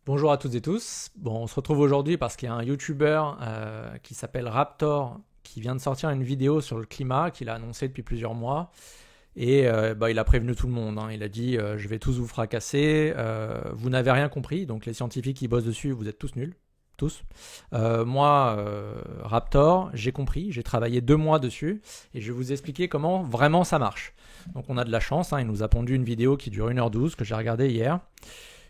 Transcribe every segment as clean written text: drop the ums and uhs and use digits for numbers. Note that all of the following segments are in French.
Bonjour à toutes et tous. Bon, on se retrouve aujourd'hui parce qu'il y a un YouTuber qui s'appelle Raptor qui vient de sortir une vidéo sur le climat qu'il a annoncé depuis plusieurs mois. Et il a prévenu tout le monde, hein. Il a dit je vais tous vous fracasser, vous n'avez rien compris, donc les scientifiques qui bossent dessus, vous êtes tous nuls. Tous. Moi, Raptor, j'ai compris, j'ai travaillé 2 mois dessus et je vais vous expliquer comment vraiment ça marche. Donc on a de la chance, hein, il nous a pondu une vidéo qui dure 1h12 que j'ai regardée hier.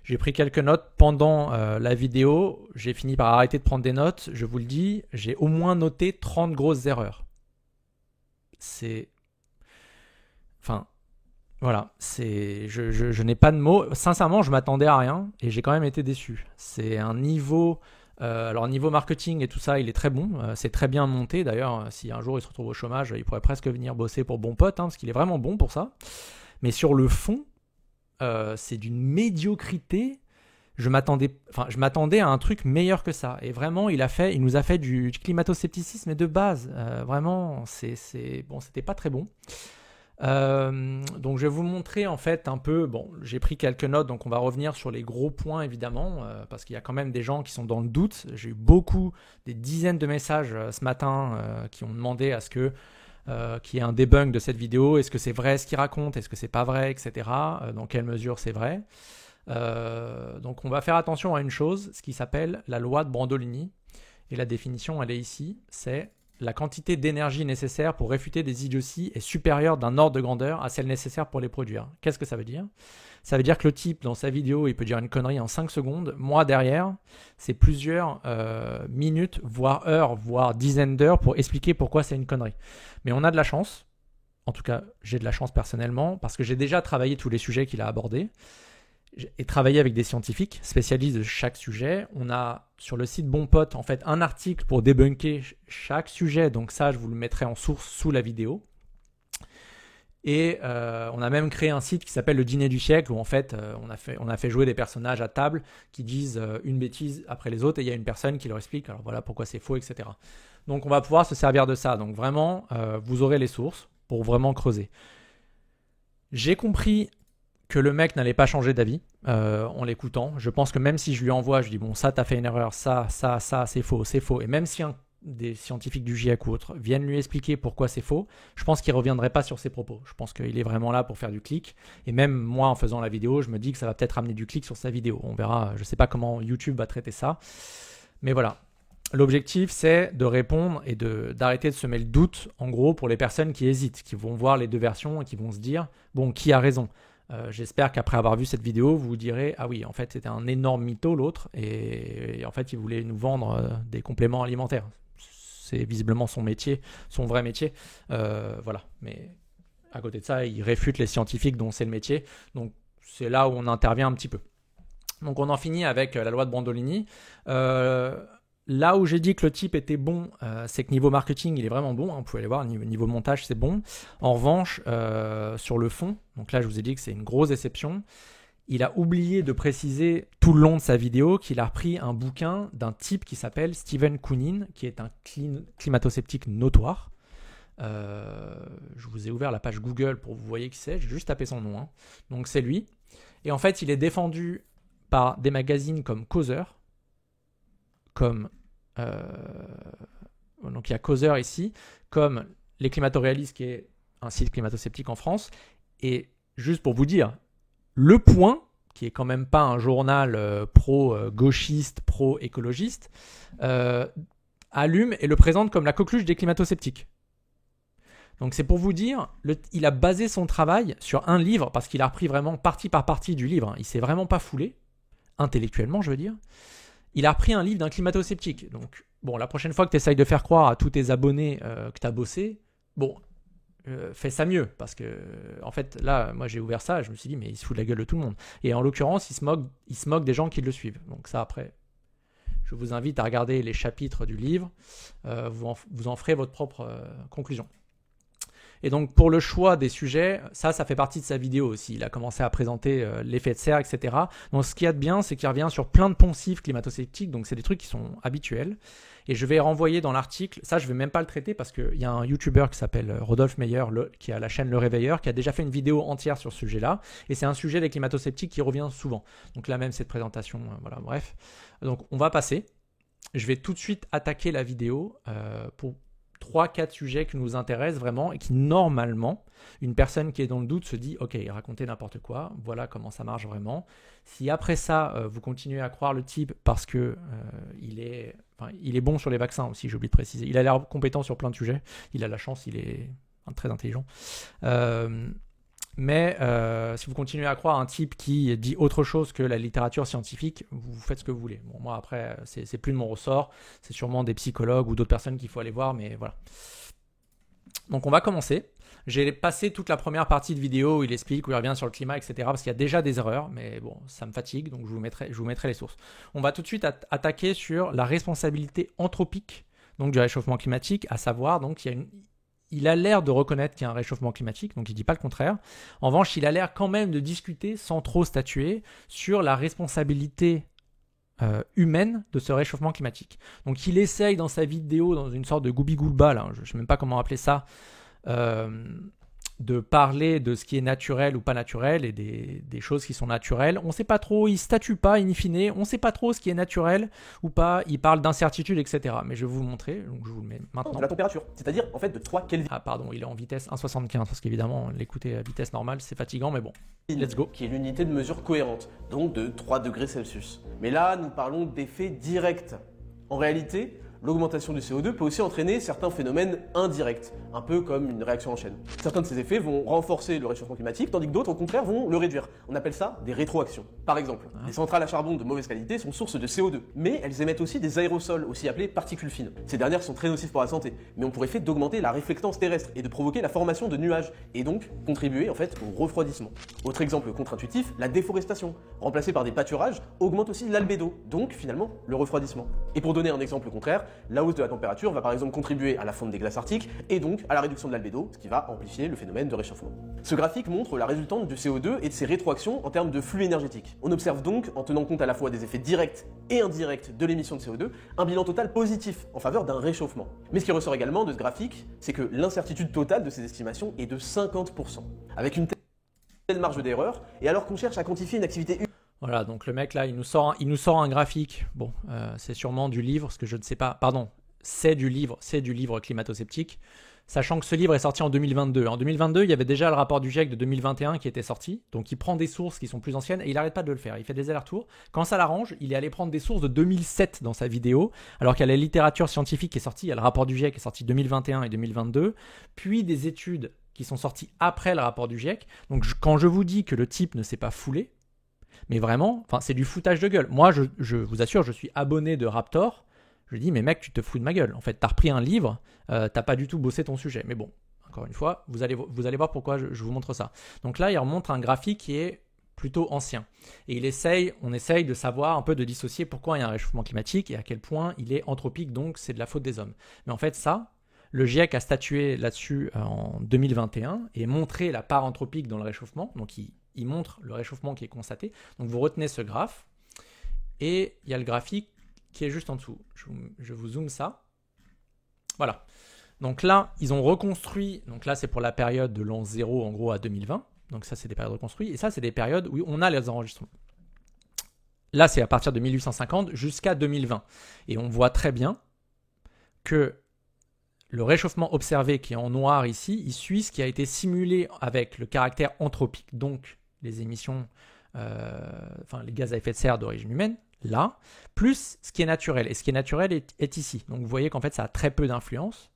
J'ai pris quelques notes pendant la vidéo. J'ai fini par arrêter de prendre des notes. Je vous le dis, j'ai au moins noté 30 grosses erreurs. C'est... Enfin, voilà. Je n'ai pas de mots. Sincèrement, je m'attendais à rien et j'ai quand même été déçu. C'est un niveau... alors, niveau marketing et tout ça, il est très bon. C'est très bien monté. D'ailleurs, si un jour il se retrouve au chômage, il pourrait presque venir bosser pour Bon Pote, hein, parce qu'il est vraiment bon pour ça. Mais sur le fond, c'est d'une médiocrité. Je m'attendais à un truc meilleur que ça. Et vraiment, il nous a fait du climato-scepticisme de base. Vraiment, c'était pas très bon. Donc je vais vous montrer en fait un peu. Bon, j'ai pris quelques notes, donc on va revenir sur les gros points évidemment, parce qu'il y a quand même des gens qui sont dans le doute. J'ai eu des dizaines de messages ce matin qui ont demandé à ce que qu'il y ait un debunk de cette vidéo. Est-ce que c'est vrai ce qu'il raconte? Est-ce que c'est pas vrai, etc. Dans quelle mesure c'est vrai? Donc on va faire attention à une chose, ce qui s'appelle la loi de Brandolini. Et la définition, elle est ici. C'est la quantité d'énergie nécessaire pour réfuter des idioties est supérieure d'un ordre de grandeur à celle nécessaire pour les produire. Qu'est-ce que ça veut dire? Ça veut dire que le type, dans sa vidéo, il peut dire une connerie en 5 secondes. Moi, derrière, c'est plusieurs minutes, voire heures, voire dizaines d'heures pour expliquer pourquoi c'est une connerie. Mais on a de la chance. En tout cas, j'ai de la chance personnellement, parce que j'ai déjà travaillé tous les sujets qu'il a abordés et travaillé avec des scientifiques spécialistes de chaque sujet. On a sur le site Bon Pote en fait un article pour débunker chaque sujet. Donc ça, je vous le mettrai en source sous la vidéo. Et on a même créé un site qui s'appelle le Dîner du siècle où en fait on a fait jouer des personnages à table qui disent une bêtise après les autres et il y a une personne qui leur explique alors voilà pourquoi c'est faux, etc. Donc on va pouvoir se servir de ça. Donc vraiment vous aurez les sources pour vraiment creuser. J'ai compris que le mec n'allait pas changer d'avis en l'écoutant. Je pense que même si je lui envoie, je dis bon ça t'as fait une erreur, ça c'est faux, c'est faux. Et même si des scientifiques du GIEC ou autres viennent lui expliquer pourquoi c'est faux, je pense qu'il ne reviendrait pas sur ses propos. Je pense qu'il est vraiment là pour faire du clic. Et même moi, en faisant la vidéo, je me dis que ça va peut-être amener du clic sur sa vidéo. On verra, je ne sais pas comment YouTube va traiter ça. Mais voilà. L'objectif, c'est de répondre et d'arrêter de semer le doute, en gros, pour les personnes qui hésitent, qui vont voir les deux versions et qui vont se dire, bon, qui a raison? J'espère qu'après avoir vu cette vidéo, vous vous direz ah oui, en fait, c'était un énorme mytho l'autre, et en fait, il voulait nous vendre des compléments alimentaires. C'est visiblement son métier, son vrai métier. Voilà. Mais à côté de ça, il réfute les scientifiques dont c'est le métier. Donc, c'est là où on intervient un petit peu. Donc, on en finit avec la loi de Brandolini. Là où j'ai dit que le type était bon, c'est que niveau marketing, il est vraiment bon. Hein, vous pouvez aller voir, niveau montage, c'est bon. En revanche, sur le fond, donc là, je vous ai dit que c'est une grosse déception. Il a oublié de préciser tout le long de sa vidéo qu'il a repris un bouquin d'un type qui s'appelle Stephen Koonin, qui est un climato-sceptique notoire. Je vous ai ouvert la page Google pour que vous voyez qui c'est. J'ai juste tapé son nom. Hein. Donc c'est lui. Et en fait, il est défendu par des magazines comme Causeur, comme donc il y a Causeur ici, comme Les Climato-réalistes, qui est un site climato-sceptique en France. Et juste pour vous dire, Le Point, qui est quand même pas un journal pro-gauchiste, pro-écologiste, allume et le présente comme la coqueluche des climato-sceptiques. Donc c'est pour vous dire, il a basé son travail sur un livre, parce qu'il a repris vraiment partie par partie du livre. Hein. Il s'est vraiment pas foulé, intellectuellement je veux dire. Il a repris un livre d'un climato-sceptique. Donc, bon, la prochaine fois que tu essayes de faire croire à tous tes abonnés que tu as bossé, bon, fais ça mieux. Parce que, en fait, là, moi, j'ai ouvert ça, je me suis dit, mais il se fout de la gueule de tout le monde. Et en l'occurrence, il se moque des gens qui le suivent. Donc ça, après, je vous invite à regarder les chapitres du livre. Vous en ferez votre propre conclusion. Et donc pour le choix des sujets, ça fait partie de sa vidéo aussi. Il a commencé à présenter l'effet de serre, etc. Donc ce qu'il y a de bien, c'est qu'il revient sur plein de poncifs climato-sceptiques, donc c'est des trucs qui sont habituels. Et je vais renvoyer dans l'article, ça je vais même pas le traiter parce qu'il y a un YouTuber qui s'appelle Rodolphe Meyer, qui a la chaîne Le Réveilleur, qui a déjà fait une vidéo entière sur ce sujet-là. Et c'est un sujet des climato-sceptiques qui revient souvent. Donc là même cette présentation, voilà, bref. Donc on va passer. Je vais tout de suite attaquer la vidéo pour 3-4 sujets qui nous intéressent vraiment et qui normalement, une personne qui est dans le doute se dit « Ok, racontez n'importe quoi, voilà comment ça marche vraiment ». Si après ça, vous continuez à croire le type parce que il est bon sur les vaccins aussi, j'ai oublié de préciser. Il a l'air compétent sur plein de sujets, il a la chance, il est très intelligent. Mais si vous continuez à croire un type qui dit autre chose que la littérature scientifique, vous faites ce que vous voulez. Bon, moi, après, c'est plus de mon ressort. C'est sûrement des psychologues ou d'autres personnes qu'il faut aller voir, mais voilà. Donc, on va commencer. J'ai passé toute la première partie de vidéo où il explique, où il revient sur le climat, etc. Parce qu'il y a déjà des erreurs, mais bon, ça me fatigue, donc je vous mettrai les sources. On va tout de suite attaquer sur la responsabilité anthropique donc, du réchauffement climatique, à savoir, donc, il a l'air de reconnaître qu'il y a un réchauffement climatique, donc il ne dit pas le contraire. En revanche, il a l'air quand même de discuter, sans trop statuer, sur la responsabilité humaine de ce réchauffement climatique. Donc il essaye dans sa vidéo, dans une sorte de goubi-goulba, là, je ne sais même pas comment appeler ça, de parler de ce qui est naturel ou pas naturel et des choses qui sont naturelles. On ne sait pas trop, il ne statue pas, in fine, on ne sait pas trop ce qui est naturel ou pas, il parle d'incertitude, etc. Mais je vais vous le montrer, donc je vous le mets maintenant. De la température, c'est-à-dire en fait de 3 Kelvin. Ah pardon, il est en vitesse 1,75 parce qu'évidemment l'écouter à vitesse normale c'est fatigant, mais bon, let's go. Qui est l'unité de mesure cohérente, donc de 3 degrés Celsius. Mais là, nous parlons d'effets directs. En réalité, l'augmentation du CO2 peut aussi entraîner certains phénomènes indirects, un peu comme une réaction en chaîne. Certains de ces effets vont renforcer le réchauffement climatique, tandis que d'autres, au contraire, vont le réduire. On appelle ça des rétroactions. Par exemple, les centrales à charbon de mauvaise qualité sont sources de CO2, mais elles émettent aussi des aérosols, aussi appelés particules fines. Ces dernières sont très nocives pour la santé, mais ont pour effet d'augmenter la réflectance terrestre et de provoquer la formation de nuages, et donc contribuer en fait au refroidissement. Autre exemple contre-intuitif, la déforestation, remplacée par des pâturages, augmente aussi l'albédo, donc finalement le refroidissement. Et pour donner un exemple contraire, la hausse de la température va par exemple contribuer à la fonte des glaces arctiques et donc à la réduction de l'albédo, ce qui va amplifier le phénomène de réchauffement. Ce graphique montre la résultante du CO2 et de ses rétroactions en termes de flux énergétique. On observe donc, en tenant compte à la fois des effets directs et indirects de l'émission de CO2, un bilan total positif en faveur d'un réchauffement. Mais ce qui ressort également de ce graphique, c'est que l'incertitude totale de ces estimations est de 50%, avec une telle marge d'erreur, et alors qu'on cherche à quantifier une activité humaine. Voilà, donc le mec là, il nous sort un graphique. Bon, c'est sûrement du livre, parce que je ne sais pas. Pardon, c'est du livre climato-sceptique. Sachant que ce livre est sorti en 2022. En 2022, il y avait déjà le rapport du GIEC de 2021 qui était sorti. Donc il prend des sources qui sont plus anciennes et il n'arrête pas de le faire. Il fait des allers-retours. Quand ça l'arrange, il est allé prendre des sources de 2007 dans sa vidéo. Alors qu'il y a la littérature scientifique qui est sortie. Il y a le rapport du GIEC qui est sorti 2021 et 2022. Puis des études qui sont sorties après le rapport du GIEC. Donc quand je vous dis que le type ne s'est pas foulé, mais vraiment, c'est du foutage de gueule. Moi, je vous assure, je suis abonné de Raptor. Je dis, mais mec, tu te fous de ma gueule. En fait, t'as repris un livre, t'as pas du tout bossé ton sujet. Mais bon, encore une fois, vous allez voir pourquoi je vous montre ça. Donc là, il remonte un graphique qui est plutôt ancien. Et on essaye de savoir un peu, de dissocier pourquoi il y a un réchauffement climatique et à quel point il est anthropique, donc c'est de la faute des hommes. Mais en fait, ça, le GIEC a statué là-dessus en 2021 et montré la part anthropique dans le réchauffement. Donc il montre le réchauffement qui est constaté. Donc vous retenez ce graphe et il y a le graphique qui est juste en dessous. Je vous zoome ça. Voilà. Donc là, ils ont reconstruit. Donc là, c'est pour la période de l'an 0 en gros à 2020. Donc ça, c'est des périodes reconstruites. Et ça, c'est des périodes où on a les enregistrements. Là, c'est à partir de 1850 jusqu'à 2020. Et on voit très bien que le réchauffement observé qui est en noir ici, il suit ce qui a été simulé avec le caractère anthropique, donc les émissions, les gaz à effet de serre d'origine humaine, là, plus ce qui est naturel. Et ce qui est naturel est ici. Donc vous voyez qu'en fait, ça a très peu d'influence,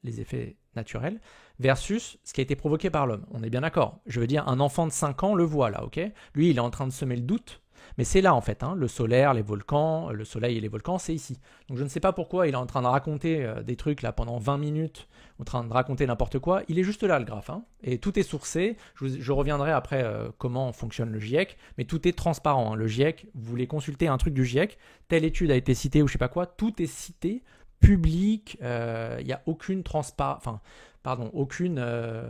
les effets naturels, versus ce qui a été provoqué par l'homme. On est bien d'accord. Je veux dire, un enfant de 5 ans le voit là, ok ? Lui, il est en train de semer le doute. Mais c'est là en fait, le solaire, les volcans, le soleil et les volcans, c'est ici. Donc je ne sais pas pourquoi il est en train de raconter des trucs là pendant 20 minutes, en train de raconter n'importe quoi. Il est juste là le graphe, et tout est sourcé. Je reviendrai après comment fonctionne le GIEC, mais tout est transparent. Le GIEC, vous voulez consulter un truc du GIEC, telle étude a été citée ou je sais pas quoi, tout est cité, public, il n'y a aucune transparence. Enfin, aucune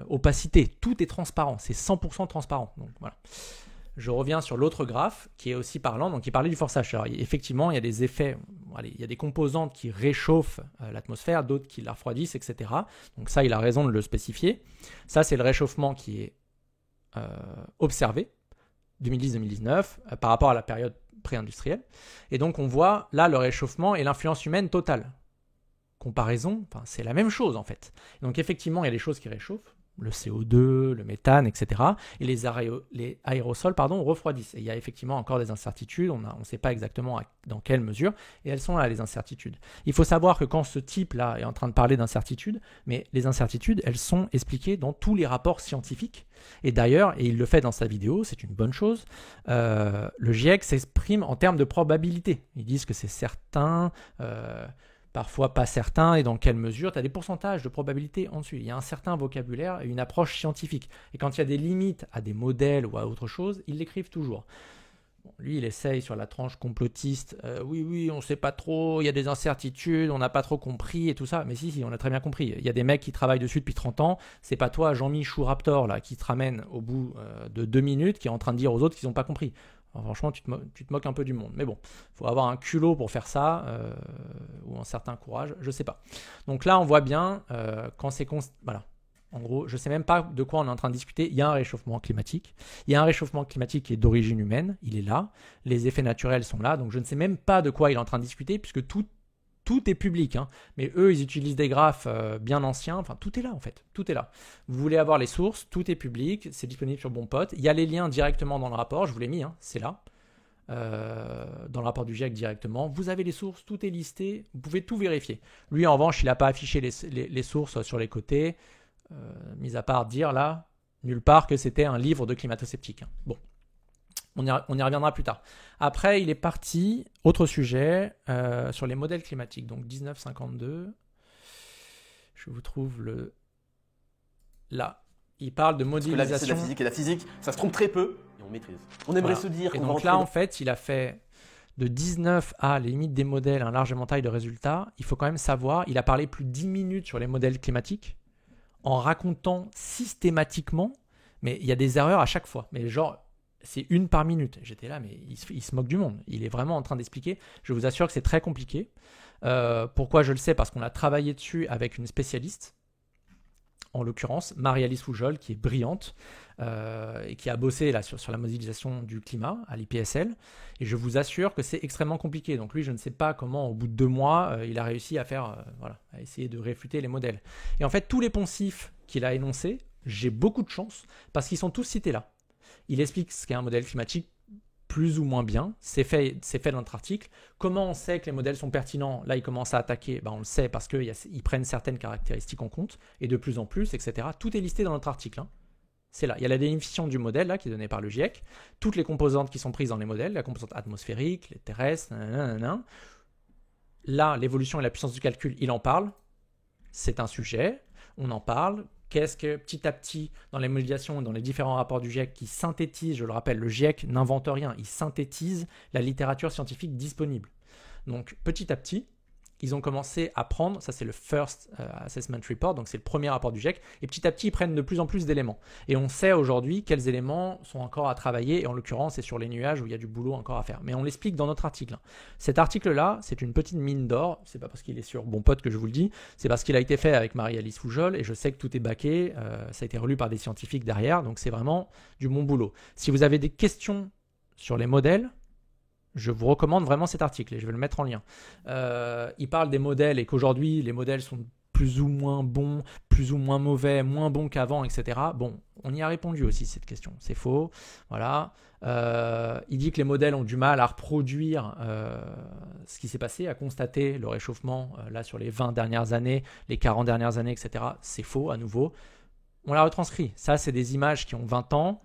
opacité. Tout est transparent, c'est 100% transparent. Donc voilà. Je reviens sur l'autre graphe qui est aussi parlant, donc il parlait du forçage. Alors, effectivement, il y a des effets, il y a des composantes qui réchauffent l'atmosphère, d'autres qui la refroidissent, etc. Donc ça, il a raison de le spécifier. Ça, c'est le réchauffement qui est observé, 2010-2019, par rapport à la période pré-industrielle. Et donc, on voit là le réchauffement et l'influence humaine totale. Comparaison, c'est la même chose en fait. Donc effectivement, il y a des choses qui réchauffent, le CO2, le méthane, etc. Et les aérosols refroidissent. Et il y a effectivement encore des incertitudes, on ne sait pas exactement dans quelle mesure, et elles sont là, les incertitudes. Il faut savoir que quand ce type-là est en train de parler d'incertitudes, mais les incertitudes, elles sont expliquées dans tous les rapports scientifiques. Et d'ailleurs, et il le fait dans sa vidéo, c'est une bonne chose, le GIEC s'exprime en termes de probabilité. Ils disent que c'est certain... parfois pas certain, et dans quelle mesure, tu as des pourcentages de probabilité en dessus. Il y a un certain vocabulaire et une approche scientifique. Et quand il y a des limites à des modèles ou à autre chose, ils l'écrivent toujours. Bon, lui, il essaye sur la tranche complotiste, oui, on ne sait pas trop, il y a des incertitudes, on n'a pas trop compris et tout ça. Mais si, on a très bien compris. Il y a des mecs qui travaillent dessus depuis 30 ans, c'est pas toi, Jean-Michel Raptor, là, qui te ramène au bout de 2 minutes, qui est en train de dire aux autres qu'ils n'ont pas compris. Alors, franchement, tu te moques un peu du monde. Mais bon, il faut avoir un culot pour faire ça, ou un certain courage, je ne sais pas. Donc là, on voit bien, quand c'est... Voilà. En gros, je ne sais même pas de quoi on est en train de discuter. Il y a un réchauffement climatique. Il y a un réchauffement climatique qui est d'origine humaine. Il est là. Les effets naturels sont là. Donc je ne sais même pas de quoi il est en train de discuter, puisque tout est public, hein. Mais eux, ils utilisent des graphes bien anciens. Enfin, tout est là, en fait. Tout est là. Vous voulez avoir les sources, tout est public. C'est disponible sur Bonpote. Il y a les liens directement dans le rapport. Je vous l'ai mis, hein. C'est là. Dans le rapport du GIEC directement. Vous avez les sources, tout est listé. Vous pouvez tout vérifier. Lui, en revanche, il n'a pas affiché les sources sur les côtés. Mis à part dire là, nulle part que c'était un livre de climato-sceptique. Bon. On y reviendra plus tard. Après, il est parti, autre sujet, sur les modèles climatiques. Donc 1952, je vous trouve là. Il parle de modélisation. Parce que la physique et la physique, ça se trompe très peu et on maîtrise. On aimerait se dire qu'on va donc là, en fait, il a fait de 19 à les limites des modèles, un large éventail de résultats. Il faut quand même savoir, il a parlé plus de 10 minutes sur les modèles climatiques en racontant systématiquement, mais il y a des erreurs à chaque fois. Mais genre... c'est une par minute. J'étais là, mais il se moque du monde. Il est vraiment en train d'expliquer. Je vous assure que c'est très compliqué. Pourquoi je le sais? Parce qu'on a travaillé dessus avec une spécialiste, en l'occurrence Marie-Alice Foujol, qui est brillante et qui a bossé là, sur la modélisation du climat à l'IPSL. Et je vous assure que c'est extrêmement compliqué. Donc lui, je ne sais pas comment, au bout de 2 mois, il a réussi à faire, à essayer de réfuter les modèles. Et en fait, tous les poncifs qu'il a énoncés, j'ai beaucoup de chance parce qu'ils sont tous cités là. Il explique ce qu'est un modèle climatique plus ou moins bien. C'est fait dans notre article. Comment on sait que les modèles sont pertinents? Là, il commence à attaquer. On le sait parce qu'ils prennent certaines caractéristiques en compte et de plus en plus, etc. Tout est listé dans notre article. Hein. C'est là. Il y a la définition du modèle là, qui est donnée par le GIEC. Toutes les composantes qui sont prises dans les modèles, la composante atmosphérique, les terrestres, nanana. Là, l'évolution et la puissance du calcul, il en parle. C'est un sujet. On en parle. Qu'est-ce que petit à petit, dans les modélisations, dans les différents rapports du GIEC qui synthétisent, je le rappelle, le GIEC n'invente rien, il synthétise la littérature scientifique disponible. Donc petit à petit, ils ont commencé à prendre, ça c'est le First Assessment Report, donc c'est le premier rapport du GIEC, et petit à petit ils prennent de plus en plus d'éléments. Et on sait aujourd'hui quels éléments sont encore à travailler, et en l'occurrence c'est sur les nuages où il y a du boulot encore à faire. Mais on l'explique dans notre article. Cet article-là, c'est une petite mine d'or, c'est pas parce qu'il est sur Bonpote que je vous le dis, c'est parce qu'il a été fait avec Marie-Alice Foujol, et je sais que tout est baqué, ça a été relu par des scientifiques derrière, donc c'est vraiment du bon boulot. Si vous avez des questions sur les modèles, je vous recommande vraiment cet article et je vais le mettre en lien. Il parle des modèles et qu'aujourd'hui, les modèles sont plus ou moins bons, plus ou moins mauvais, moins bons qu'avant, etc. Bon, on y a répondu aussi cette question. C'est faux. Voilà. Il dit que les modèles ont du mal à reproduire ce qui s'est passé, à constater le réchauffement là sur les 20 dernières années, les 40 dernières années, etc. C'est faux à nouveau. On l'a retranscrit. Ça, c'est des images qui ont 20 ans.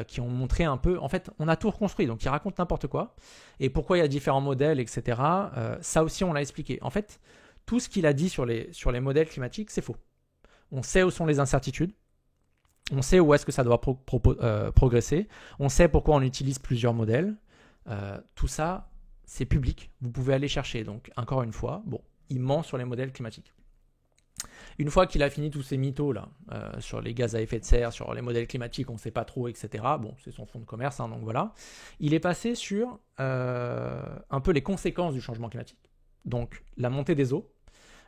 Qui ont montré un peu, en fait on a tout reconstruit, donc il raconte n'importe quoi, et pourquoi il y a différents modèles, etc. Ça aussi on l'a expliqué. En fait, tout ce qu'il a dit sur les modèles climatiques, c'est faux. On sait où sont les incertitudes, on sait où est-ce que ça doit progresser, on sait pourquoi on utilise plusieurs modèles, tout ça c'est public, vous pouvez aller chercher. Donc encore une fois, bon, il ment sur les modèles climatiques. Une fois qu'il a fini tous ces mythos là, sur les gaz à effet de serre, sur les modèles climatiques, on ne sait pas trop, etc. Bon, c'est son fonds de commerce, hein, donc voilà. Il est passé sur un peu les conséquences du changement climatique. Donc la montée des eaux,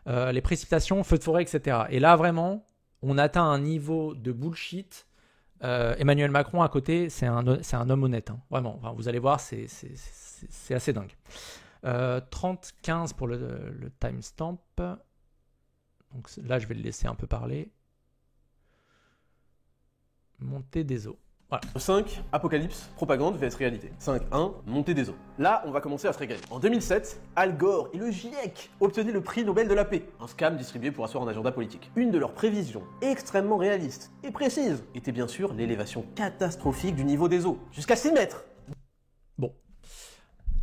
les précipitations, feux de forêt, etc. Et là vraiment, on atteint un niveau de bullshit. Emmanuel Macron à côté, c'est un homme honnête, hein, vraiment. Enfin, vous allez voir, c'est assez dingue. 30-15 pour le timestamp. Donc là, je vais le laisser un peu parler. Montée des eaux. Voilà. 5, apocalypse, propagande vs réalité. 5.1, montée des eaux. Là, on va commencer à se régaler. En 2007, Al Gore et le GIEC obtenaient le prix Nobel de la paix, un scam distribué pour asseoir un agenda politique. Une de leurs prévisions, extrêmement réaliste et précise, était bien sûr l'élévation catastrophique du niveau des eaux, jusqu'à 6 mètres. Bon.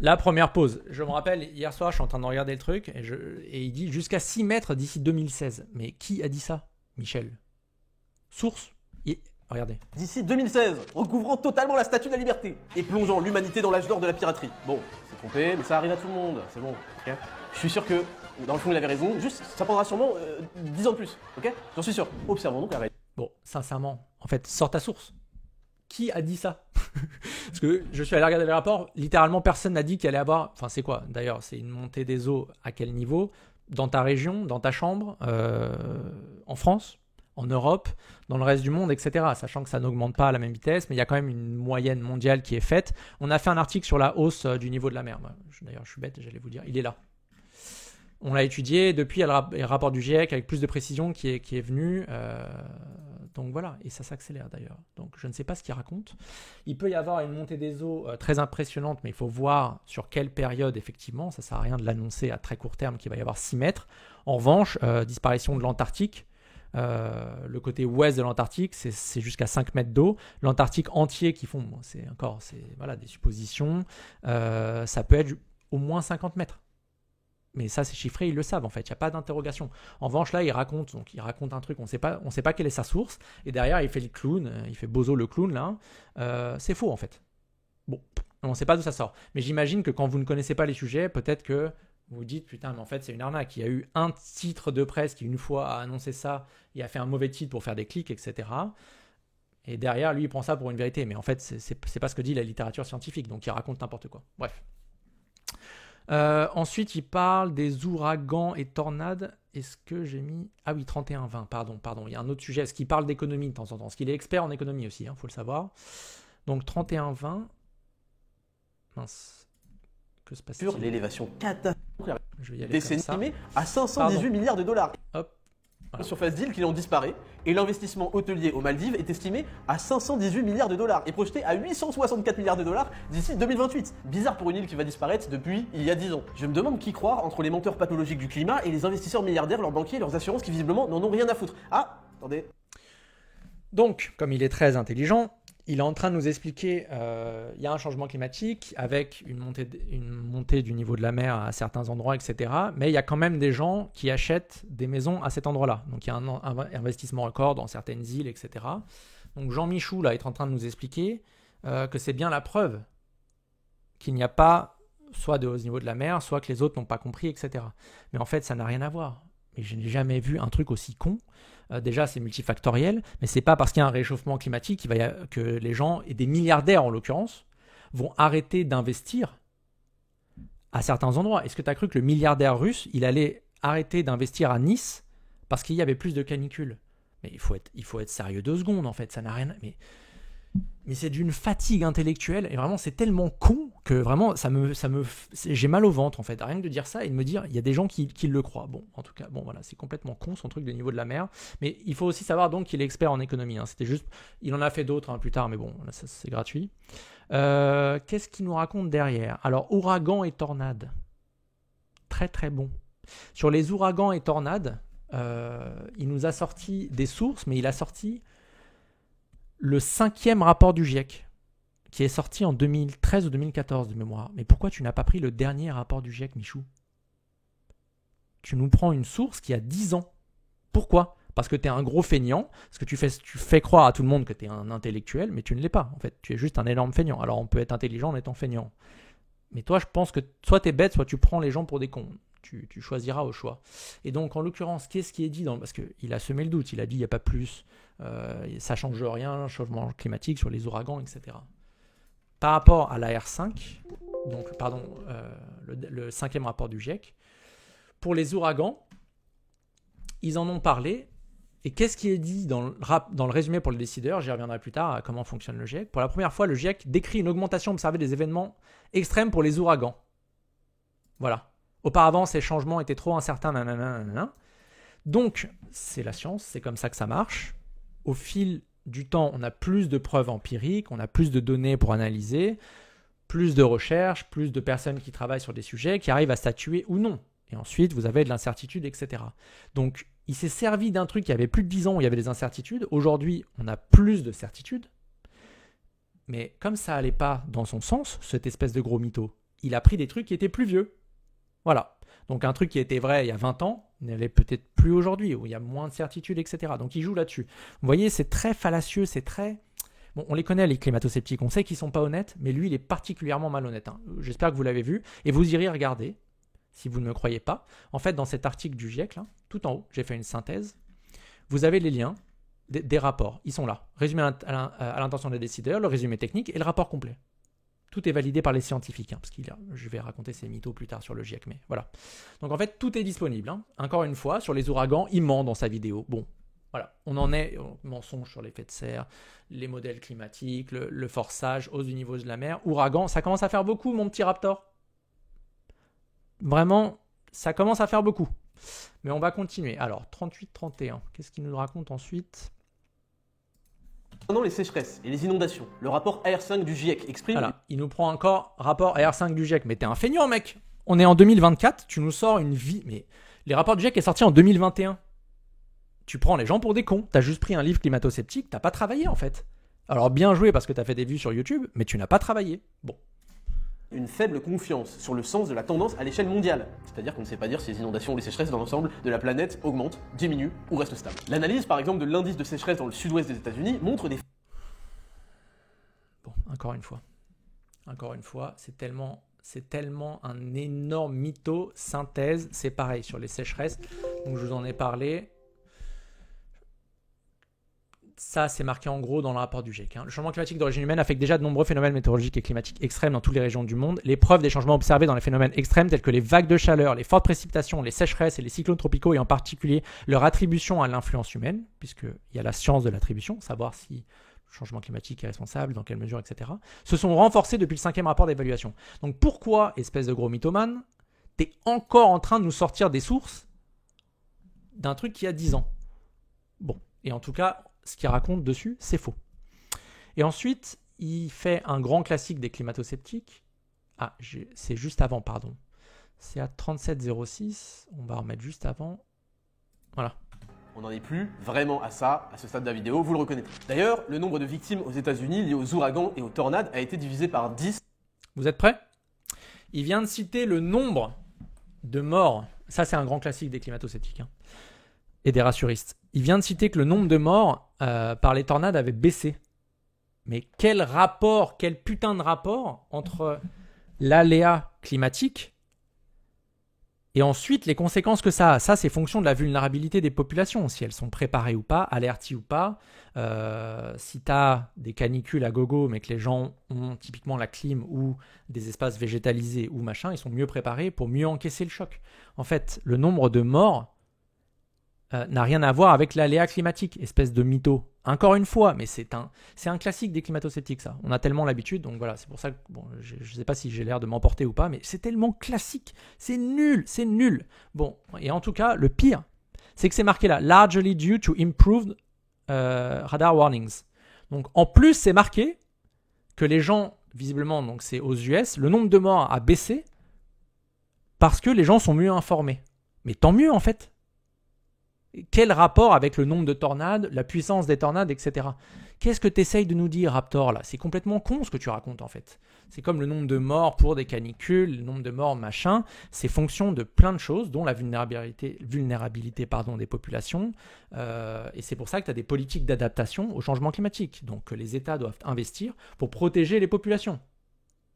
La première pause. Je me rappelle, hier soir, je suis en train de regarder le truc et il dit jusqu'à 6 mètres d'ici 2016. Mais qui a dit ça, Michel? Source? Regardez. D'ici 2016, recouvrant totalement la statue de la liberté et plongeant l'humanité dans l'âge d'or de la piraterie. Bon, c'est trompé, mais ça arrive à tout le monde, c'est bon, ok. Je suis sûr que, dans le fond, il avait raison, juste, ça prendra sûrement 10 ans de plus, ok. J'en suis sûr. Observons donc la réalité. Bon, sincèrement, en fait, sors ta source. Qui a dit ça? Parce que je suis allé regarder le rapport, littéralement personne n'a dit qu'il allait avoir... Enfin, c'est quoi d'ailleurs? C'est une montée des eaux à quel niveau? Dans ta région, dans ta chambre, en France, en Europe, dans le reste du monde, etc. Sachant que ça n'augmente pas à la même vitesse, mais il y a quand même une moyenne mondiale qui est faite. On a fait un article sur la hausse du niveau de la mer. D'ailleurs, je suis bête, j'allais vous dire, il est là. On l'a étudié, depuis il y a le rapport du GIEC avec plus de précision qui est venu. Donc voilà, et ça s'accélère d'ailleurs. Donc je ne sais pas ce qu'il raconte. Il peut y avoir une montée des eaux très impressionnante, mais il faut voir sur quelle période effectivement. Ça ne sert à rien de l'annoncer à très court terme qu'il va y avoir 6 mètres. En revanche, disparition de l'Antarctique. Le côté ouest de l'Antarctique, c'est jusqu'à 5 mètres d'eau. L'Antarctique entier qui fond, c'est voilà, des suppositions. Ça peut être au moins 50 mètres. Mais ça, c'est chiffré, ils le savent en fait, il n'y a pas d'interrogation. En revanche, là, il raconte un truc, on ne sait pas quelle est sa source, et derrière, il fait le clown, il fait Bozo le clown, là. C'est faux en fait. Bon, on ne sait pas d'où ça sort. Mais j'imagine que quand vous ne connaissez pas les sujets, peut-être que vous vous dites, putain, mais en fait, c'est une arnaque. Il y a eu un titre de presse qui, une fois, a annoncé ça, il a fait un mauvais titre pour faire des clics, etc. Et derrière, lui, il prend ça pour une vérité. Mais en fait, c'est pas ce que dit la littérature scientifique, donc il raconte n'importe quoi. Bref. Ensuite, il parle des ouragans et tornades. Est-ce que j'ai mis... Ah oui, 31-20, pardon. Il y a un autre sujet. Est-ce qu'il parle d'économie de temps en temps? Parce qu'il est expert en économie aussi, faut le savoir. Donc 31-20. Mince. Que se passe-t-il? Sur l'élévation catastrophique estimée à 518 milliards de dollars. Hop. Voilà. Surface d'île qui en disparaît, et l'investissement hôtelier aux Maldives est estimé à 518 milliards de dollars et projeté à 864 milliards de dollars d'ici 2028. Bizarre pour une île qui va disparaître depuis il y a 10 ans. Je me demande qui croire entre les menteurs pathologiques du climat et les investisseurs milliardaires, leurs banquiers, leurs assurances qui visiblement n'en ont rien à foutre. Ah, attendez. Donc, comme il est très intelligent, il est en train de nous expliquer il y a un changement climatique avec une montée du niveau de la mer à certains endroits, etc. Mais il y a quand même des gens qui achètent des maisons à cet endroit-là. Donc il y a un investissement record dans certaines îles, etc. Donc Jean Michou là, est en train de nous expliquer que c'est bien la preuve qu'il n'y a pas soit de hausse niveau de la mer, soit que les autres n'ont pas compris, etc. Mais en fait, ça n'a rien à voir. Mais je n'ai jamais vu un truc aussi con. Déjà, c'est multifactoriel, mais c'est pas parce qu'il y a un réchauffement climatique que les gens, et des milliardaires en l'occurrence, vont arrêter d'investir à certains endroits. Est-ce que tu as cru que le milliardaire russe, il allait arrêter d'investir à Nice parce qu'il y avait plus de canicules? Mais il faut être sérieux 2 secondes en fait, ça n'a rien... Mais c'est d'une fatigue intellectuelle et vraiment c'est tellement con que vraiment j'ai mal au ventre en fait, rien que de dire ça et de me dire il y a des gens qui le croient. Bon, en tout cas, bon voilà, c'est complètement con son truc de niveau de la mer. Mais il faut aussi savoir donc qu'il est expert en économie. C'était juste, il en a fait d'autres plus tard, mais bon, là, ça, c'est gratuit. Qu'est-ce qu'il nous raconte derrière? Alors, ouragans et tornades, très très bon. Sur les ouragans et tornades, il nous a sorti des sources, mais il a sorti le 5e rapport du GIEC, qui est sorti en 2013 ou 2014 de mémoire. Mais pourquoi tu n'as pas pris le dernier rapport du GIEC, Michou? Tu nous prends une source qui a 10 ans. Pourquoi? Parce que tu es un gros feignant, parce que tu fais croire à tout le monde que tu es un intellectuel, mais tu ne l'es pas. En fait, tu es juste un énorme feignant. Alors on peut être intelligent en étant feignant. Mais toi, je pense que soit tu es bête, soit tu prends les gens pour des cons. tu choisiras au choix. Et donc, en l'occurrence, qu'est-ce qui est dit parce qu'il a semé le doute, il a dit il n'y a pas plus, ça ne change rien, changement climatique sur les ouragans, etc. Par rapport à la R5, donc, pardon, le 5e rapport du GIEC, pour les ouragans, ils en ont parlé. Et qu'est-ce qui est dit dans le résumé pour les décideurs? J'y reviendrai plus tard à comment fonctionne le GIEC. Pour la première fois, le GIEC décrit une augmentation observée des événements extrêmes pour les ouragans. Voilà. Auparavant, ces changements étaient trop incertains. Nanana. Donc, c'est la science, c'est comme ça que ça marche. Au fil du temps, on a plus de preuves empiriques, on a plus de données pour analyser, plus de recherches, plus de personnes qui travaillent sur des sujets, qui arrivent à statuer ou non. Et ensuite, vous avez de l'incertitude, etc. Donc, il s'est servi d'un truc qui avait plus de 10 ans où il y avait des incertitudes. Aujourd'hui, on a plus de certitudes. Mais comme ça allait pas dans son sens, cette espèce de gros mytho, il a pris des trucs qui étaient plus vieux. Voilà. Donc, un truc qui était vrai il y a 20 ans n'est peut-être plus aujourd'hui, où il y a moins de certitudes, etc. Donc, il joue là-dessus. Vous voyez, c'est très fallacieux, c'est très... Bon, on les connaît, les climato-sceptiques. On sait qu'ils sont pas honnêtes, mais lui, il est particulièrement malhonnête. J'espère que vous l'avez vu. Et vous irez regarder. Si vous ne me croyez pas, en fait, dans cet article du GIEC, là, tout en haut, j'ai fait une synthèse. Vous avez les liens des rapports. Ils sont là. Résumé à l'intention des décideurs, le résumé technique et le rapport complet. Tout est validé par les scientifiques, parce que je vais raconter ces mythos plus tard sur le GIEC, mais voilà. Donc en fait, tout est disponible. Encore une fois, sur les ouragans, il ment dans sa vidéo. Bon, voilà. On en est au mensonge sur l'effet de serre, les modèles climatiques, le forçage, hausse du niveau de la mer, ouragan. Ça commence à faire beaucoup, mon petit Raptor. Vraiment, ça commence à faire beaucoup. Mais on va continuer. Alors, 38-31. Qu'est-ce qu'il nous raconte ensuite? Pendant les sécheresses et les inondations, le rapport AR5 du GIEC exprime... Voilà, il nous prend encore rapport AR5 du GIEC. Mais t'es un feignant, mec. On est en 2024, tu nous sors une vie... Mais les rapports du GIEC est sorti en 2021. Tu prends les gens pour des cons. T'as juste pris un livre climato-sceptique, t'as pas travaillé en fait. Alors bien joué parce que t'as fait des vues sur YouTube, mais tu n'as pas travaillé. Bon. Une faible confiance sur le sens de la tendance à l'échelle mondiale. C'est-à-dire qu'on ne sait pas dire si les inondations ou les sécheresses dans l'ensemble de la planète augmentent, diminuent ou restent stables. L'analyse par exemple de l'indice de sécheresse dans le sud-ouest des États-Unis montre des... Bon, encore une fois, c'est tellement un énorme mytho, synthèse, c'est pareil sur les sécheresses, donc je vous en ai parlé. Ça, c'est marqué en gros dans le rapport du GIEC. Le changement climatique d'origine humaine affecte déjà de nombreux phénomènes météorologiques et climatiques extrêmes dans toutes les régions du monde. Les preuves des changements observés dans les phénomènes extrêmes tels que les vagues de chaleur, les fortes précipitations, les sécheresses et les cyclones tropicaux et en particulier leur attribution à l'influence humaine, puisqu'il y a la science de l'attribution, savoir si le changement climatique est responsable, dans quelle mesure, etc., se sont renforcées depuis le 5e rapport d'évaluation. Donc pourquoi, espèce de gros mythomane, t'es encore en train de nous sortir des sources d'un truc qui a 10 ans? Bon, et en tout cas... ce qu'il raconte dessus, c'est faux. Et ensuite, il fait un grand classique des climato-sceptiques. Ah, c'est juste avant, pardon. C'est à 37,06. On va remettre juste avant. Voilà. On n'en est plus vraiment à ça, à ce stade de la vidéo, vous le reconnaîtrez. D'ailleurs, le nombre de victimes aux États-Unis liées aux ouragans et aux tornades a été divisé par 10. Vous êtes prêts? Il vient de citer le nombre de morts. Ça, c'est un grand classique des climato-sceptiques et des rassuristes. Il vient de citer que le nombre de morts par les tornades avait baissé. Mais quel rapport, quel putain de rapport entre l'aléa climatique et ensuite les conséquences que ça a. Ça, c'est fonction de la vulnérabilité des populations, si elles sont préparées ou pas, averties ou pas. Si tu as des canicules à gogo, mais que les gens ont typiquement la clim ou des espaces végétalisés ou machin, ils sont mieux préparés pour mieux encaisser le choc. En fait, le nombre de morts n'a rien à voir avec l'aléa climatique, espèce de mytho. Encore une fois, mais c'est un classique des climato-sceptiques, ça. On a tellement l'habitude, donc voilà, c'est pour ça que bon, je ne sais pas si j'ai l'air de m'emporter ou pas, mais c'est tellement classique, c'est nul, c'est nul. Bon, et en tout cas, le pire, c'est que c'est marqué là, largely due to improved radar warnings. Donc en plus, c'est marqué que les gens, visiblement, donc c'est aux US, le nombre de morts a baissé parce que les gens sont mieux informés. Mais tant mieux en fait. Quel rapport avec le nombre de tornades, la puissance des tornades, etc. Qu'est-ce que tu essayes de nous dire, Raptor, là? C'est complètement con ce que tu racontes, en fait. C'est comme le nombre de morts pour des canicules, le nombre de morts, machin. C'est fonction de plein de choses, dont la vulnérabilité des populations. Et c'est pour ça que tu as des politiques d'adaptation au changement climatique. Donc, les États doivent investir pour protéger les populations.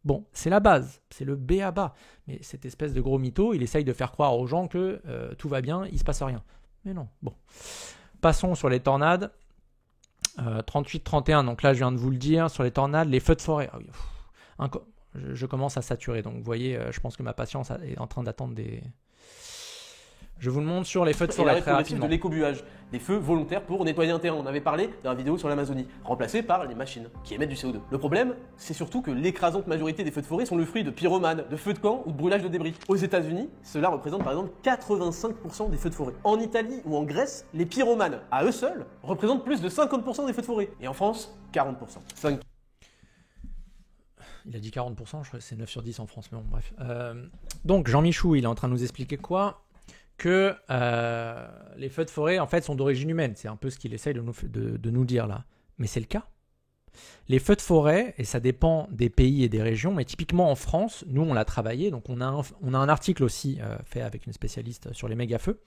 Bon, c'est la base, c'est le B à bas. Mais cette espèce de gros mytho, il essaye de faire croire aux gens que tout va bien, il ne se passe rien. Mais non, bon. Passons sur les tornades. 38-31, donc là je viens de vous le dire, sur les tornades, les feux de forêt. Ah oui, je commence à saturer, donc vous voyez, je pense que ma patience est en train d'attendre des... Je vous le montre sur les feux de forêt très rapidement. De l'écobuage, des feux volontaires pour nettoyer un terrain. On avait parlé dans la vidéo sur l'Amazonie, remplacés par les machines qui émettent du CO2. Le problème, c'est surtout que l'écrasante majorité des feux de forêt sont le fruit de pyromanes, de feux de camp ou de brûlage de débris. Aux États-Unis, cela représente par exemple 85% des feux de forêt. En Italie ou en Grèce, les pyromanes, à eux seuls, représentent plus de 50% des feux de forêt. Et en France, 40%. Il a dit 40%, je crois que c'est 9 sur 10 en France, mais bon, bref. Donc Jean Michou, il est en train de nous expliquer quoi ? Que les feux de forêt en fait sont d'origine humaine. C'est un peu ce qu'il essaye de nous dire là. Mais c'est le cas. Les feux de forêt, et ça dépend des pays et des régions, mais typiquement en France, nous on l'a travaillé, donc on a un article aussi fait avec une spécialiste sur les méga-feux.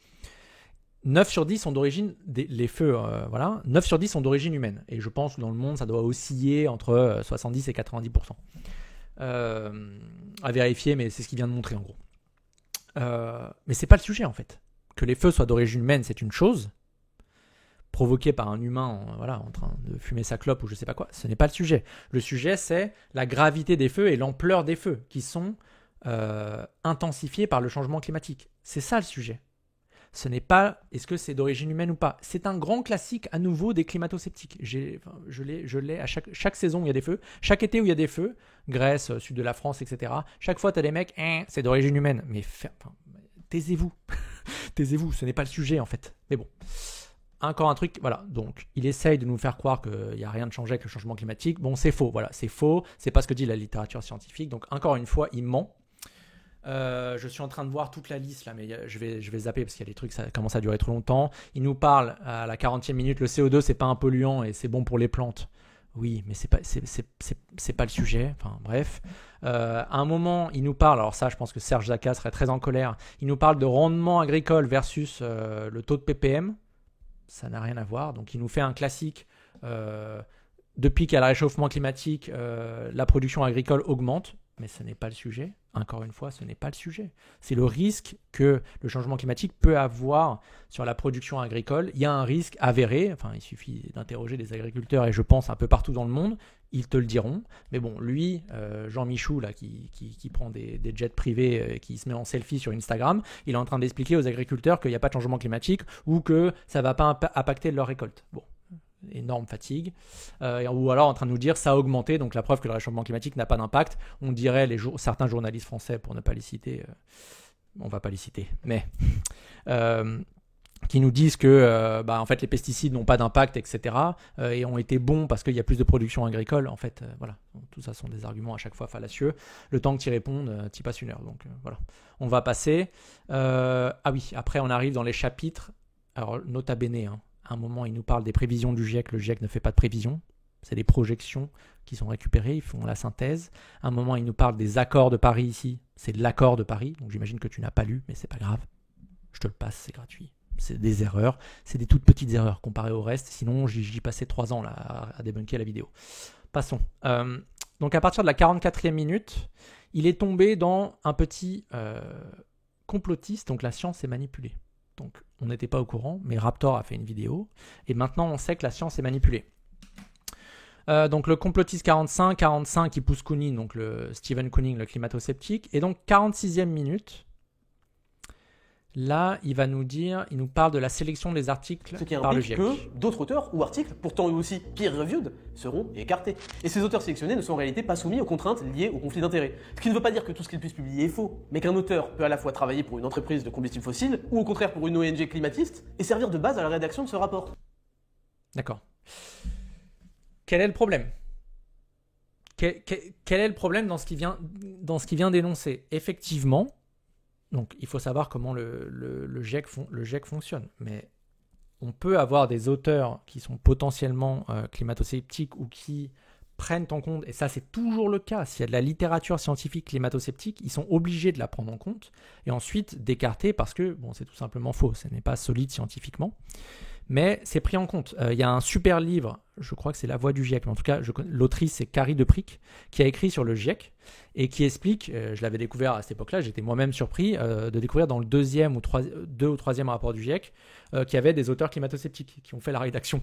9 sur 10 sont d'origine, les feux, voilà, 9 sur 10 sont d'origine humaine. Et je pense que dans le monde, ça doit osciller entre 70 et 90%. À vérifier, mais c'est ce qu'il vient de montrer en gros. Mais c'est pas le sujet en fait. Que les feux soient d'origine humaine, c'est une chose. Provoqué par un humain en train de fumer sa clope ou je sais pas quoi, ce n'est pas le sujet. Le sujet, c'est la gravité des feux et l'ampleur des feux qui sont intensifiés par le changement climatique. C'est ça le sujet. Ce n'est pas est-ce que c'est d'origine humaine ou pas. C'est un grand classique à nouveau des climato-sceptiques. Je l'ai à chaque saison, il y a des feux. Chaque été où il y a des feux, Grèce, sud de la France, etc. Chaque fois, tu as des mecs, c'est d'origine humaine. Mais taisez-vous. Taisez-vous, ce n'est pas le sujet en fait. Mais bon. Encore un truc, voilà. Donc, il essaye de nous faire croire qu'il n'y a rien de changé avec le changement climatique. Bon, c'est faux. Voilà, c'est faux. C'est pas ce que dit la littérature scientifique. Donc, encore une fois, il ment. Je suis en train de voir toute la liste là, mais je vais zapper parce qu'il y a des trucs, ça commence à durer trop longtemps. Il nous parle à la 40e minute, le CO2 c'est pas un polluant et c'est bon pour les plantes. Oui, mais c'est pas le sujet. Enfin bref, à un moment il nous parle, alors ça je pense que Serge Zaka serait très en colère. Il nous parle de rendement agricole versus le taux de ppm. Ça n'a rien à voir. Donc il nous fait un classique. Depuis qu'il y a le réchauffement climatique, la production agricole augmente. Mais ce n'est pas le sujet. Encore une fois, ce n'est pas le sujet. C'est le risque que le changement climatique peut avoir sur la production agricole. Il y a un risque avéré. Enfin, il suffit d'interroger des agriculteurs et je pense un peu partout dans le monde. Ils te le diront. Mais bon, lui, Jean Michou, là, qui prend des jets privés, qui se met en selfie sur Instagram, il est en train d'expliquer aux agriculteurs qu'il n'y a pas de changement climatique ou que ça ne va pas impacter leur récolte. Bon. Énorme fatigue, ou alors en train de nous dire ça a augmenté, donc la preuve que le réchauffement climatique n'a pas d'impact. On dirait certains journalistes français, pour ne pas les citer, on va pas les citer, mais qui nous disent que en fait les pesticides n'ont pas d'impact, etc. Et ont été bons parce qu'il y a plus de production agricole. En fait, voilà, tout ça sont des arguments à chaque fois fallacieux. Le temps que tu y répondes, tu passes une heure. Donc voilà, on va passer. Ah oui, après on arrive dans les chapitres. Alors nota bene, à un moment, il nous parle des prévisions du GIEC. Le GIEC ne fait pas de prévisions. C'est des projections qui sont récupérées. Ils font la synthèse. À un moment, il nous parle des accords de Paris ici. C'est de l'accord de Paris. Donc, j'imagine que tu n'as pas lu, mais c'est pas grave. Je te le passe, c'est gratuit. C'est des erreurs. C'est des toutes petites erreurs comparées au reste. Sinon, j'y passais 3 ans là, à débunker la vidéo. Passons. Donc, à partir de la 44e minute, il est tombé dans un petit complotiste. Donc, la science est manipulée. Donc, on n'était pas au courant, mais Raptor a fait une vidéo. Et maintenant, on sait que la science est manipulée. Donc, le complotiste 45 qui pousse Kooning, donc le Stephen Kooning, le climato-sceptique. Et donc, 46e minute, là, il nous parle de la sélection des articles par le GIEC. Que d'autres auteurs ou articles, pourtant eux aussi peer-reviewed, seront écartés. Et ces auteurs sélectionnés ne sont en réalité pas soumis aux contraintes liées au conflit d'intérêts. Ce qui ne veut pas dire que tout ce qu'ils puissent publier est faux, mais qu'un auteur peut à la fois travailler pour une entreprise de combustibles fossiles, ou au contraire pour une ONG climatiste, et servir de base à la rédaction de ce rapport. D'accord. Quel est le problème ? Quel est le problème dans ce qu'il vient d'énoncer ? Effectivement, donc il faut savoir comment le GIEC fonctionne. Mais on peut avoir des auteurs qui sont potentiellement climato-sceptiques ou qui prennent en compte, et ça c'est toujours le cas, s'il y a de la littérature scientifique climato-sceptique, ils sont obligés de la prendre en compte et ensuite d'écarter parce que c'est tout simplement faux, ce n'est pas solide scientifiquement. Mais c'est pris en compte. Il y a un super livre, je crois que c'est La Voix du GIEC, mais en tout cas, l'autrice c'est Carrie Deprick, qui a écrit sur le GIEC et qui explique, je l'avais découvert à cette époque-là, j'étais moi-même surpris de découvrir dans le deux ou troisième rapport du GIEC qu'il y avait des auteurs climato-sceptiques qui ont fait la rédaction.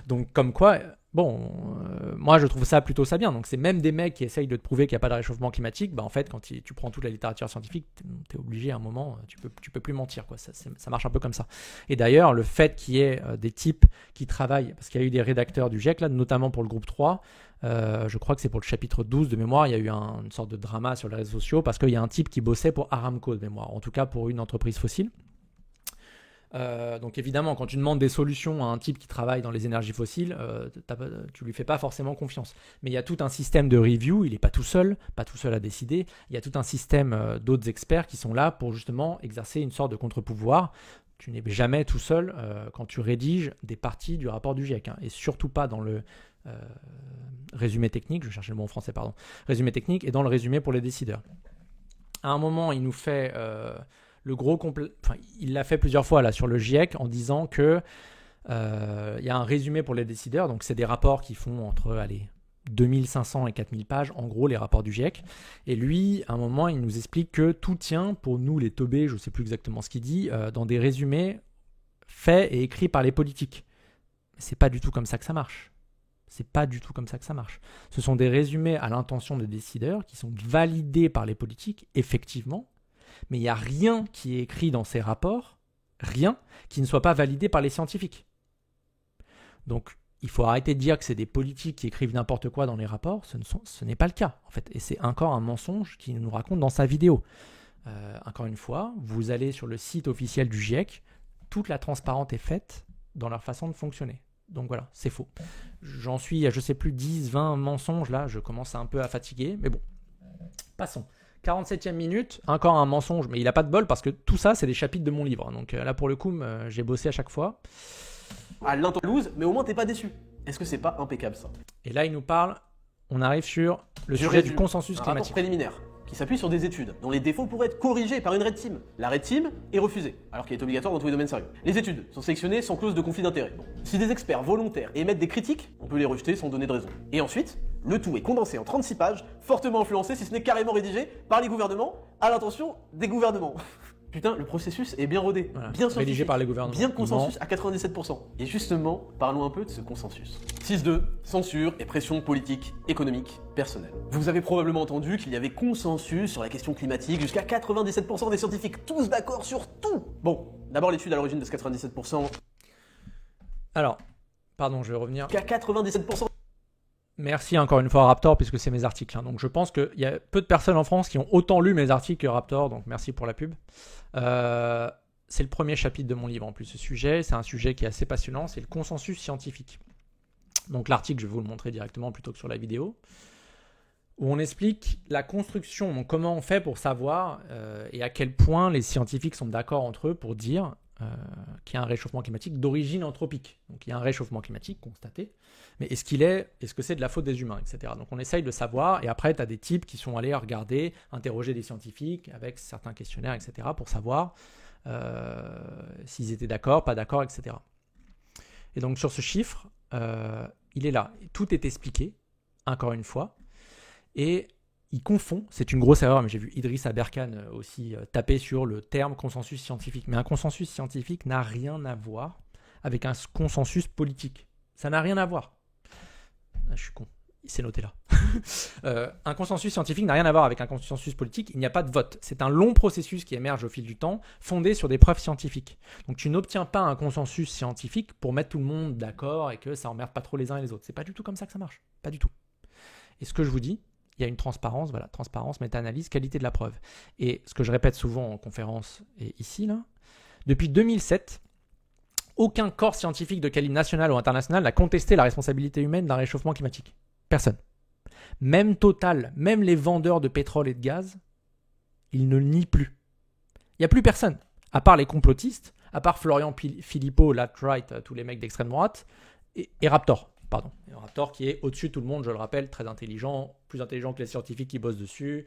Donc comme quoi, moi je trouve ça plutôt ça bien. Donc c'est même des mecs qui essayent de te prouver qu'il n'y a pas de réchauffement climatique. En fait, quand tu prends toute la littérature scientifique, tu es obligé à un moment, tu peux plus mentir, quoi. Ça marche un peu comme ça. Et d'ailleurs, le fait qu'il y ait des types qui travaillent, parce qu'il y a eu des rédacteurs du GIEC, là, notamment pour le groupe 3, je crois que c'est pour le chapitre 12 de mémoire, il y a eu une sorte de drama sur les réseaux sociaux parce qu'il y a un type qui bossait pour Aramco de mémoire, en tout cas pour une entreprise fossile. Donc évidemment, quand tu demandes des solutions à un type qui travaille dans les énergies fossiles, tu lui fais pas forcément confiance. Mais il y a tout un système de review, il n'est pas tout seul à décider. Il y a tout un système d'autres experts qui sont là pour justement exercer une sorte de contre-pouvoir. Tu n'es jamais tout seul quand tu rédiges des parties du rapport du GIEC, et surtout pas dans le résumé technique, je cherchais le mot en français, pardon, résumé technique, et dans le résumé pour les décideurs. À un moment, il nous fait il l'a fait plusieurs fois là sur le GIEC en disant que il y a un résumé pour les décideurs, donc c'est des rapports qui font entre 2500 et 4000 pages, en gros les rapports du GIEC, et lui à un moment il nous explique que tout tient pour nous les teubés, je ne sais plus exactement ce qu'il dit, dans des résumés faits et écrits par les politiques. Mais c'est pas du tout comme ça que ça marche. C'est pas du tout comme ça que ça marche. Ce sont des résumés à l'intention des décideurs qui sont validés par les politiques, effectivement, mais il n'y a rien qui est écrit dans ces rapports, rien qui ne soit pas validé par les scientifiques. Donc, il faut arrêter de dire que c'est des politiques qui écrivent n'importe quoi dans les rapports, ce n'est pas le cas, en fait. Et c'est encore un mensonge qu'il nous raconte dans sa vidéo. Encore une fois, vous allez sur le site officiel du GIEC, toute la transparence est faite dans leur façon de fonctionner. Donc voilà, c'est faux. J'en suis à, je sais plus, 10, 20 mensonges, là, je commence un peu à fatiguer, mais bon, passons. 47e minute, encore un mensonge, mais il n'a pas de bol parce que tout ça, c'est des chapitres de mon livre. Donc là, pour le coup, j'ai bossé à chaque fois. À l'intolouse, mais au moins, t'es pas déçu. Est-ce que c'est pas impeccable, ça? Et là, il nous parle, on arrive sur le sujet du consensus climatique. Un rapport préliminaire qui s'appuie sur des études dont les défauts pourraient être corrigés par une red team. La red team est refusée, alors qu'elle est obligatoire dans tous les domaines sérieux. Les études sont sélectionnées sans clause de conflit d'intérêt. Bon. Si des experts volontaires émettent des critiques, on peut les rejeter sans donner de raison. Et ensuite, le tout est condensé en 36 pages, fortement influencé, si ce n'est carrément rédigé, par les gouvernements, à l'intention des gouvernements. Putain, le processus est bien rodé, voilà, bien scientifique, rédigé par les gouvernements. Bien consensus à 97%. Et justement, parlons un peu de ce consensus. 6.2, censure et pression politique, économique, personnelle. Vous avez probablement entendu qu'il y avait consensus sur la question climatique, jusqu'à 97% des scientifiques, tous d'accord sur tout. Bon, d'abord l'étude à l'origine de ce 97%. Alors, pardon, je vais revenir. Jusqu'à 97%. Merci encore une fois Raptor, puisque c'est mes articles. Donc je pense qu'il y a peu de personnes en France qui ont autant lu mes articles que Raptor, donc merci pour la pub. C'est le premier chapitre de mon livre en plus, ce sujet. C'est un sujet qui est assez passionnant, c'est le consensus scientifique. Donc l'article, je vais vous le montrer directement plutôt que sur la vidéo, où on explique la construction, donc comment on fait pour savoir et à quel point les scientifiques sont d'accord entre eux pour dire qu'il y a un réchauffement climatique d'origine anthropique. Donc il y a un réchauffement climatique constaté, mais est-ce que c'est de la faute des humains, etc. Donc on essaye de savoir, et après tu as des types qui sont allés regarder, interroger des scientifiques avec certains questionnaires, etc. pour savoir s'ils étaient d'accord, pas d'accord, etc. Et donc sur ce chiffre, il est là. Tout est expliqué, encore une fois, et il confond, c'est une grosse erreur, mais j'ai vu Idriss Aberkan aussi taper sur le terme consensus scientifique. Mais un consensus scientifique n'a rien à voir avec un consensus politique. Ça n'a rien à voir. Ah, je suis con, c'est noté là. Un consensus scientifique n'a rien à voir avec un consensus politique, il n'y a pas de vote. C'est un long processus qui émerge au fil du temps, fondé sur des preuves scientifiques. Donc tu n'obtiens pas un consensus scientifique pour mettre tout le monde d'accord et que ça emmerde pas trop les uns et les autres. C'est pas du tout comme ça que ça marche, pas du tout. Et ce que je vous dis, il y a une transparence, voilà, transparence, méta-analyse, qualité de la preuve. Et ce que je répète souvent en conférence et ici, là, depuis 2007, aucun corps scientifique de calibre national ou international n'a contesté la responsabilité humaine d'un réchauffement climatique. Personne. Même Total, même les vendeurs de pétrole et de gaz, ils ne le nient plus. Il n'y a plus personne, à part les complotistes, à part Florian Philippot, Latright, tous les mecs d'extrême droite, et Raptor. Pardon. Et Raptor qui est au-dessus de tout le monde, je le rappelle, très intelligent, plus intelligent que les scientifiques qui bossent dessus.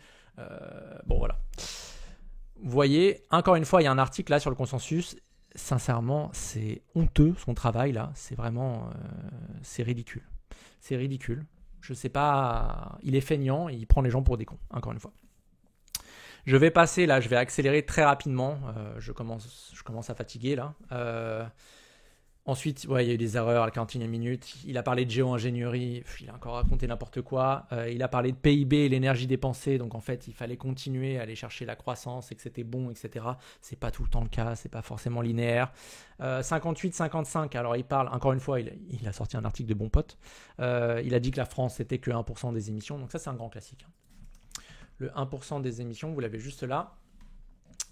Bon, voilà. Vous voyez, encore une fois, il y a un article là sur le consensus. sincèrement, c'est honteux son travail là. C'est vraiment, c'est ridicule. C'est ridicule. Je sais pas, il est feignant et il prend les gens pour des cons, encore une fois. Je vais passer là, je vais accélérer très rapidement. Je commence à fatiguer là. Ensuite, il y a eu des erreurs à la 41e minute. Il a parlé de géo-ingénierie, il a encore raconté n'importe quoi. Il a parlé de PIB et l'énergie dépensée. Donc en fait, il fallait continuer à aller chercher la croissance et que c'était bon, etc. C'est pas tout le temps le cas, c'est pas forcément linéaire. 58-55, alors il parle, encore une fois, il a sorti un article de Bon Pote. Il a dit que la France, c'était que 1% des émissions. Donc ça, c'est un grand classique. Le 1% des émissions, vous l'avez juste là.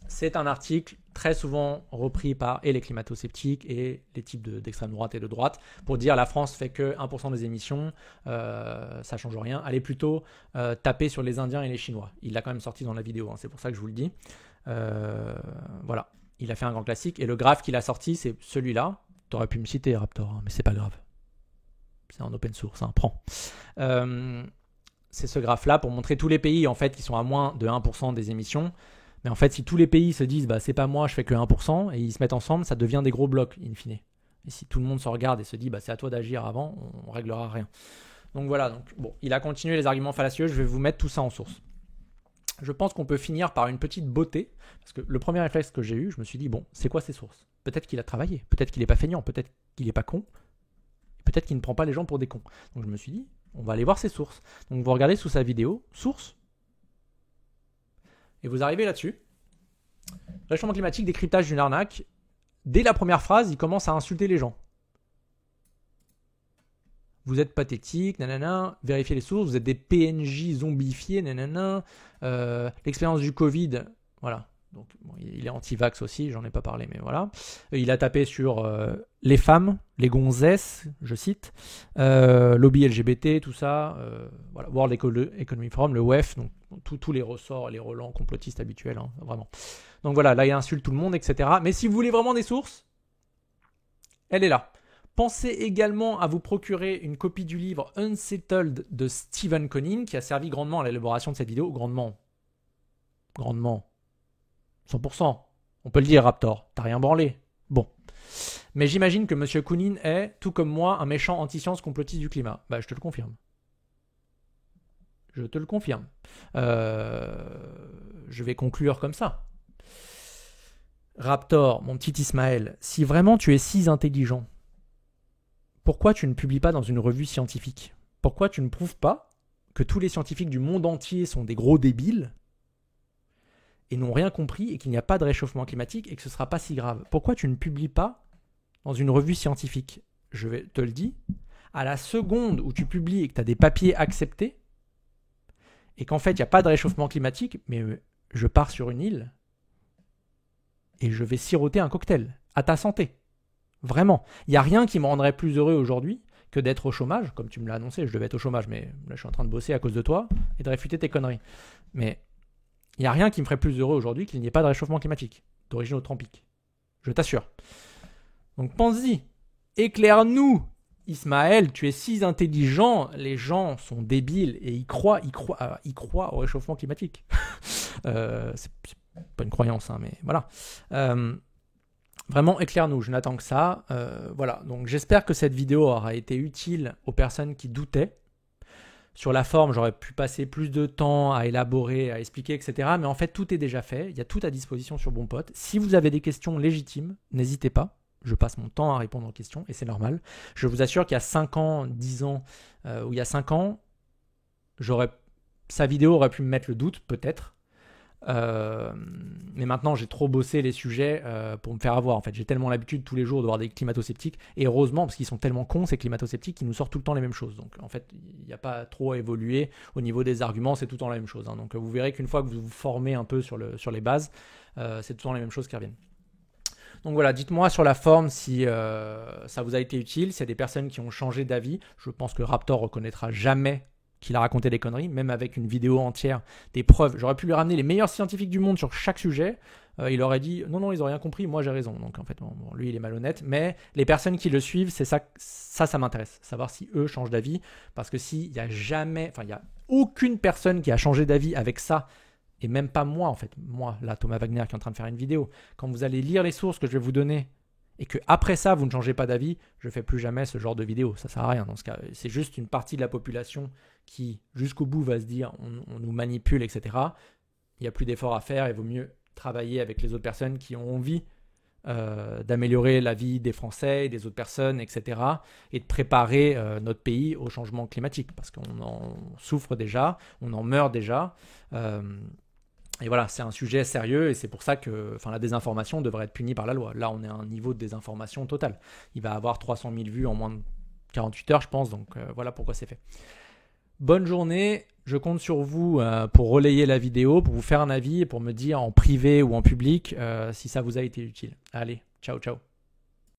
C'est un article très souvent repris par les climato-sceptiques et les types d'extrême droite et de droite pour dire la France fait que 1% des émissions, ça change rien. Allez plutôt taper sur les Indiens et les Chinois. Il l'a quand même sorti dans la vidéo, c'est pour ça que je vous le dis. Voilà, il a fait un grand classique et le graphe qu'il a sorti, c'est celui-là. Tu aurais pu me citer Raptor, mais c'est pas grave. C'est en open source, prends. C'est ce graphe-là pour montrer tous les pays en fait qui sont à moins de 1% des émissions. Mais en fait, si tous les pays se disent c'est pas moi, je fais que 1%, et ils se mettent ensemble, ça devient des gros blocs, in fine. Et si tout le monde se regarde et se dit c'est à toi d'agir avant, on réglera rien. Donc voilà, il a continué les arguments fallacieux, je vais vous mettre tout ça en source. Je pense qu'on peut finir par une petite beauté, parce que le premier réflexe que j'ai eu, je me suis dit, c'est quoi ces sources? Peut-être qu'il a travaillé, peut-être qu'il n'est pas feignant, peut-être qu'il n'est pas con, peut-être qu'il ne prend pas les gens pour des cons. Donc je me suis dit, on va aller voir ses sources. Donc vous regardez sous sa vidéo, source, et vous arrivez là-dessus. Réchauffement climatique, décryptage d'une arnaque. Dès la première phrase, il commence à insulter les gens. Vous êtes pathétique, nanana, vérifiez les sources, vous êtes des PNJ zombifiés, nanana. L'expérience du Covid, voilà. Donc, il est anti-vax aussi, j'en ai pas parlé, mais voilà. Il a tapé sur les femmes, les gonzesses, je cite, lobby LGBT, tout ça, voilà, World Economic Forum, le WEF, donc tous les ressorts, les relents complotistes habituels, vraiment. Donc voilà, là il insulte tout le monde, etc. Mais si vous voulez vraiment des sources, elle est là. Pensez également à vous procurer une copie du livre Unsettled de Stephen Conine, qui a servi grandement à l'élaboration de cette vidéo, grandement. 100%. On peut le dire, Raptor. T'as rien branlé. Bon. Mais j'imagine que M. Conine est, tout comme moi, un méchant anti-science complotiste du climat. Je te le confirme. Je vais conclure comme ça. Raptor, mon petit Ismaël, si vraiment tu es si intelligent, pourquoi tu ne publies pas dans une revue scientifique? Pourquoi tu ne prouves pas que tous les scientifiques du monde entier sont des gros débiles et n'ont rien compris et qu'il n'y a pas de réchauffement climatique et que ce ne sera pas si grave? Pourquoi tu ne publies pas dans une revue scientifique? Je vais te le dire, à la seconde où tu publies et que tu as des papiers acceptés et qu'en fait il n'y a pas de réchauffement climatique, mais je pars sur une île et je vais siroter un cocktail à ta santé. Vraiment. Il n'y a rien qui me rendrait plus heureux aujourd'hui que d'être au chômage, comme tu me l'as annoncé, je devais être au chômage, mais là je suis en train de bosser à cause de toi et de réfuter tes conneries. Mais il n'y a rien qui me ferait plus heureux aujourd'hui qu'il n'y ait pas de réchauffement climatique d'origine eutrampique. Je t'assure. Donc pense-y. Éclaire-nous. Ismaël, tu es si intelligent, les gens sont débiles et ils croient au réchauffement climatique. C'est pas une croyance, mais voilà. Vraiment, éclaire-nous, je n'attends que ça. Voilà, donc j'espère que cette vidéo aura été utile aux personnes qui doutaient. Sur la forme, j'aurais pu passer plus de temps à élaborer, à expliquer, etc. Mais en fait, tout est déjà fait. Il y a tout à disposition sur Bon Pote. Si vous avez des questions légitimes, n'hésitez pas. Je passe mon temps à répondre aux questions et c'est normal. Je vous assure qu'il y a 5 ans, 10 ans, ou il y a 5 ans, sa vidéo aurait pu me mettre le doute, peut-être. Mais maintenant, j'ai trop bossé les sujets pour me faire avoir. En fait, j'ai tellement l'habitude tous les jours de voir des climato-sceptiques. Et heureusement, parce qu'ils sont tellement cons, ces climato-sceptiques, qu'ils nous sortent tout le temps les mêmes choses. Donc, en fait, il n'y a pas trop à évoluer. Au niveau des arguments, c'est tout le temps la même chose. Donc, vous verrez qu'une fois que vous vous formez un peu sur les bases, c'est tout le temps les mêmes choses qui reviennent. Donc voilà, dites-moi sur la forme si ça vous a été utile, s'il y a des personnes qui ont changé d'avis. Je pense que Raptor reconnaîtra jamais qu'il a raconté des conneries, même avec une vidéo entière, des preuves. J'aurais pu lui ramener les meilleurs scientifiques du monde sur chaque sujet. Il aurait dit non, ils n'ont rien compris, moi j'ai raison. Donc en fait, lui il est malhonnête. Mais les personnes qui le suivent, c'est ça m'intéresse. Savoir si eux changent d'avis. Parce que s'il n'y a jamais, il n'y a aucune personne qui a changé d'avis avec ça et même pas moi en fait, moi là Thomas Wagner qui est en train de faire une vidéo, quand vous allez lire les sources que je vais vous donner et que après ça vous ne changez pas d'avis, je fais plus jamais ce genre de vidéo, ça sert à rien dans ce cas. C'est juste une partie de la population qui jusqu'au bout va se dire on nous manipule, etc. Il n'y a plus d'efforts à faire, il vaut mieux travailler avec les autres personnes qui ont envie d'améliorer la vie des Français et des autres personnes, etc. et de préparer notre pays au changement climatique parce qu'on en souffre déjà, on en meurt déjà. Et voilà, c'est un sujet sérieux et c'est pour ça que la désinformation devrait être punie par la loi. Là, on est à un niveau de désinformation total. Il va avoir 300 000 vues en moins de 48 heures, je pense, donc voilà pourquoi c'est fait. Bonne journée, je compte sur vous pour relayer la vidéo, pour vous faire un avis et pour me dire en privé ou en public si ça vous a été utile. Allez, ciao, ciao.